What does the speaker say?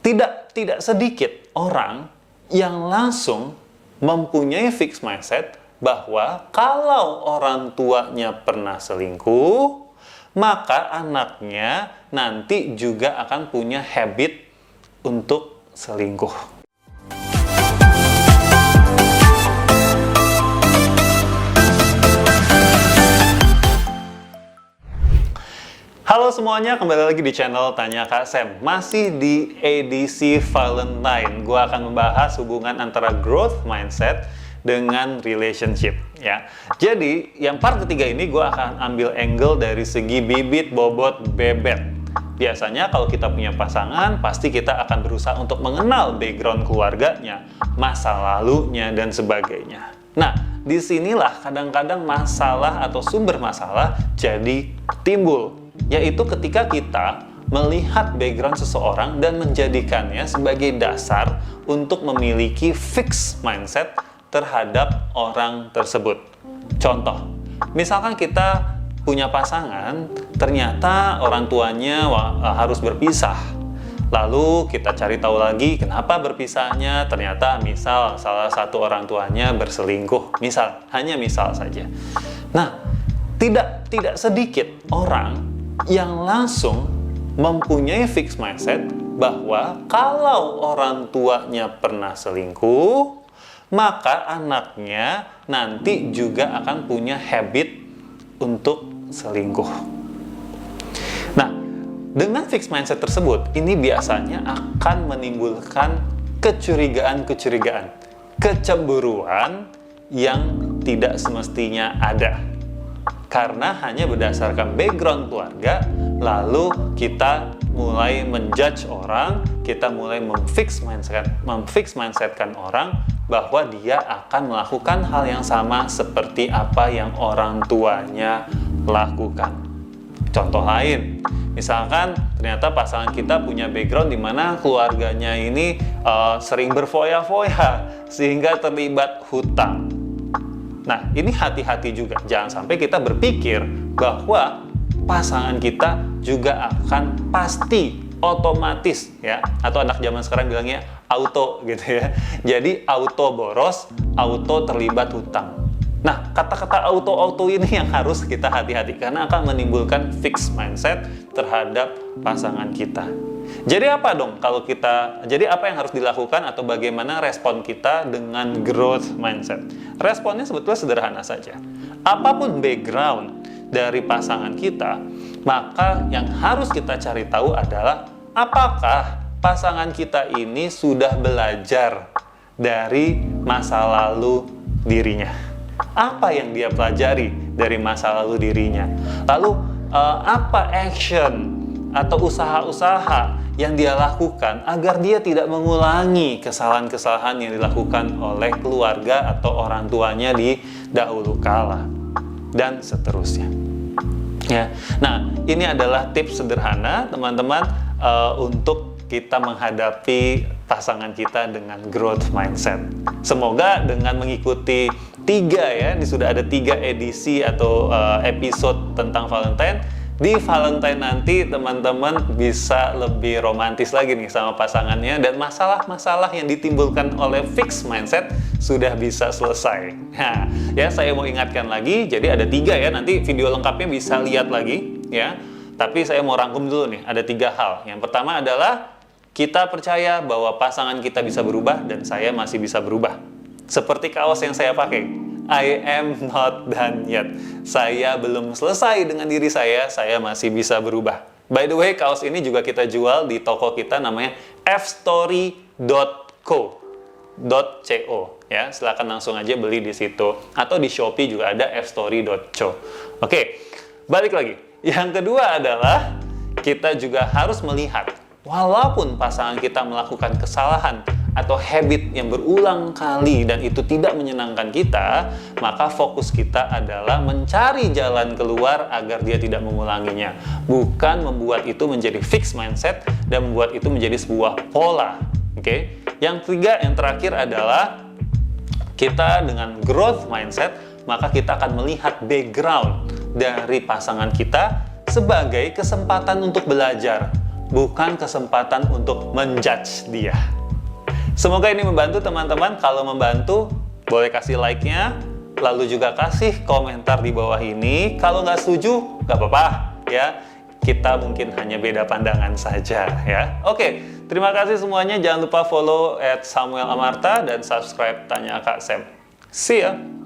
tidak sedikit orang yang langsung mempunyai fixed mindset bahwa kalau orang tuanya pernah selingkuh, maka anaknya nanti juga akan punya habit untuk selingkuh. Halo semuanya, kembali lagi di channel Tanya Kak Sam. Masih di edisi Valentine, gue akan membahas hubungan antara growth mindset dengan relationship, ya. Jadi, yang part ketiga ini gue akan ambil angle dari segi bibit, bobot, bebet. Biasanya kalau kita punya pasangan, pasti kita akan berusaha untuk mengenal background keluarganya, masa lalunya, dan sebagainya. Nah, disinilah kadang-kadang masalah atau sumber masalah jadi timbul, yaitu ketika kita melihat background seseorang dan menjadikannya sebagai dasar untuk memiliki fixed mindset terhadap orang tersebut. Contoh, misalkan kita punya pasangan, ternyata orang tuanya harus berpisah. Lalu kita cari tahu lagi kenapa berpisahnya, ternyata misal salah satu orang tuanya berselingkuh. Misal, hanya misal saja. Nah, tidak sedikit orang yang langsung mempunyai fixed mindset bahwa kalau orang tuanya pernah selingkuh, maka anaknya nanti juga akan punya habit untuk selingkuh. Nah, dengan fixed mindset tersebut, ini biasanya akan menimbulkan kecurigaan, kecemburuan yang tidak semestinya ada. Karena hanya berdasarkan background keluarga, lalu kita mulai menjudge orang, kita mulai memfix mindsetkan orang bahwa dia akan melakukan hal yang sama seperti apa yang orang tuanya lakukan. Contoh lain, misalkan ternyata pasangan kita punya background di mana keluarganya ini sering berfoya-foya sehingga terlibat hutang. Nah, ini hati-hati juga. Jangan sampai kita berpikir bahwa pasangan kita juga akan pasti otomatis, ya, atau anak zaman sekarang bilangnya auto gitu ya. Jadi auto boros, auto terlibat hutang. Nah, kata-kata auto ini yang harus kita hati-hati karena akan menimbulkan fixed mindset terhadap pasangan kita. Jadi apa dong jadi apa yang harus dilakukan atau bagaimana respon kita dengan growth mindset? Responnya sebetulnya sederhana saja. Apapun background dari pasangan kita, maka yang harus kita cari tahu adalah apakah pasangan kita ini sudah belajar dari masa lalu dirinya. Apa yang dia pelajari dari masa lalu dirinya? Lalu apa action atau usaha-usaha yang dia lakukan agar dia tidak mengulangi kesalahan-kesalahan yang dilakukan oleh keluarga atau orang tuanya di dahulu kala, dan seterusnya. Ya. Nah, ini adalah tips sederhana teman-teman untuk kita menghadapi pasangan kita dengan growth mindset. Semoga dengan mengikuti ini sudah ada 3 edisi atau episode tentang Valentine. Di Valentine nanti teman-teman bisa lebih romantis lagi nih sama pasangannya, dan masalah-masalah yang ditimbulkan oleh fixed mindset sudah bisa selesai. Nah, ya, saya mau ingatkan lagi, jadi ada 3 ya, nanti video lengkapnya bisa lihat lagi ya. Tapi saya mau rangkum dulu nih, ada 3 hal. Yang pertama adalah kita percaya bahwa pasangan kita bisa berubah dan saya masih bisa berubah. Seperti kaos yang saya pakai, I am not done yet. Saya belum selesai dengan diri saya masih bisa berubah. By the way, kaos ini juga kita jual di toko kita, namanya fstory.co. Ya, silakan langsung aja beli di situ. Atau di Shopee juga ada fstory.co. Oke, balik lagi. Yang kedua adalah kita juga harus melihat, walaupun pasangan kita melakukan kesalahan atau habit yang berulang kali dan itu tidak menyenangkan kita, maka fokus kita adalah mencari jalan keluar agar dia tidak mengulanginya. Bukan membuat itu menjadi fixed mindset dan membuat itu menjadi sebuah pola. Oke? Yang ketiga, yang terakhir adalah kita dengan growth mindset, maka kita akan melihat background dari pasangan kita sebagai kesempatan untuk belajar. bukan kesempatan untuk menjudge dia. Semoga ini membantu teman-teman. Kalau membantu, boleh kasih like-nya, lalu juga kasih komentar di bawah ini. Kalau nggak setuju, nggak apa-apa ya. Kita mungkin hanya beda pandangan saja ya. Oke, terima kasih semuanya. Jangan lupa follow @SamuelAmarta dan subscribe Tanya Kak Sam. See ya!